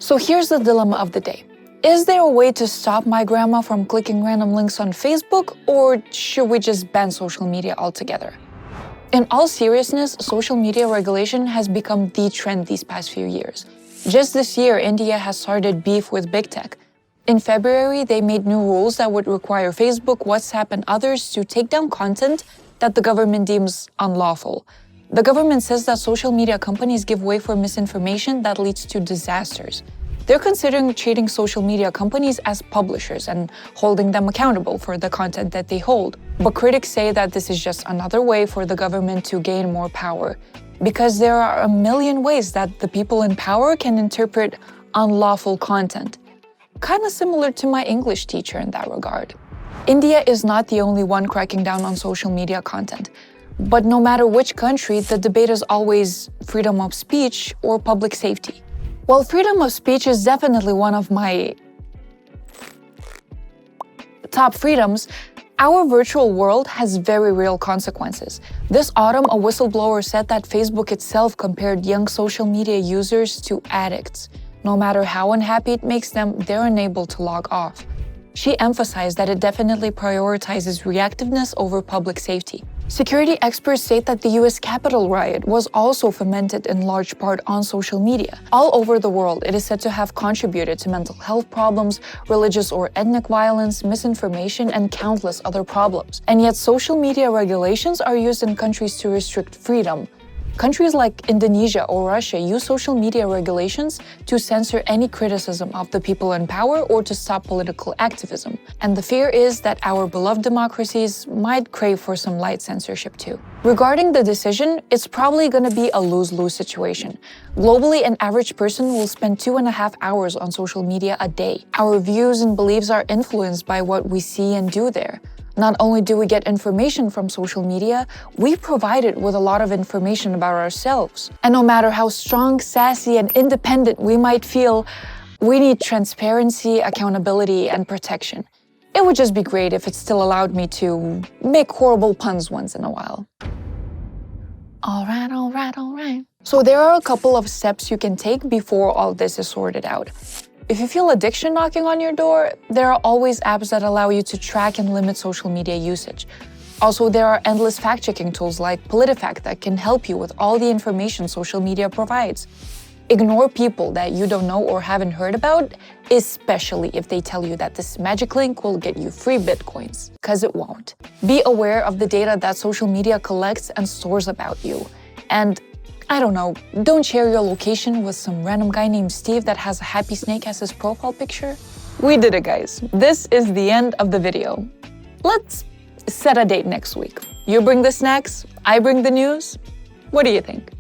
So here's the dilemma of the day. Is there a way to stop my grandma from clicking random links on Facebook, or should we just ban social media altogether? In all seriousness, social media regulation has become the trend these past few years. Just this year, India has started beef with big tech. In February, they made new rules that would require Facebook, WhatsApp, and others to take down content that the government deems unlawful. The government says that social media companies give way for misinformation that leads to disasters. They're considering treating social media companies as publishers and holding them accountable for the content that they hold. But critics say that this is just another way for the government to gain more power, because there are a million ways that the people in power can interpret unlawful content. Kind of similar to my English teacher in that regard. India is not the only one cracking down on social media content. But no matter which country, the debate is always freedom of speech or public safety. Well, freedom of speech is definitely one of my top freedoms. Our virtual world has very real consequences. This autumn, a whistleblower said that Facebook itself compared young social media users to addicts. No matter how unhappy it makes them, they're unable to log off. She emphasized that it definitely prioritizes reactiveness over public safety. Security experts state that the US Capitol riot was also fomented in large part on social media. All over the world, it is said to have contributed to mental health problems, religious or ethnic violence, misinformation, and countless other problems. And yet social media regulations are used in countries to restrict freedom. Countries like Indonesia or Russia use social media regulations to censor any criticism of the people in power or to stop political activism. And the fear is that our beloved democracies might crave for some light censorship too. Regarding the decision, it's probably going to be a lose-lose situation. Globally, an average person will spend 2.5 hours on social media a day. Our views and beliefs are influenced by what we see and do there. Not only do we get information from social media, we provide it with a lot of information about ourselves. And no matter how strong, sassy, and independent we might feel, we need transparency, accountability, and protection. It would just be great if it still allowed me to make horrible puns once in a while. All right. So there are a couple of steps you can take before all this is sorted out. If you feel addiction knocking on your door, there are always apps that allow you to track and limit social media usage. Also, there are endless fact-checking tools like PolitiFact that can help you with all the information social media provides. Ignore people that you don't know or haven't heard about, especially if they tell you that this magic link will get you free bitcoins, because it won't. Be aware of the data that social media collects and stores about you. And I don't know, don't share your location with some random guy named Steve that has a happy snake as his profile picture. We did it, guys. This is the end of the video. Let's set a date next week. You bring the snacks, I bring the news. What do you think?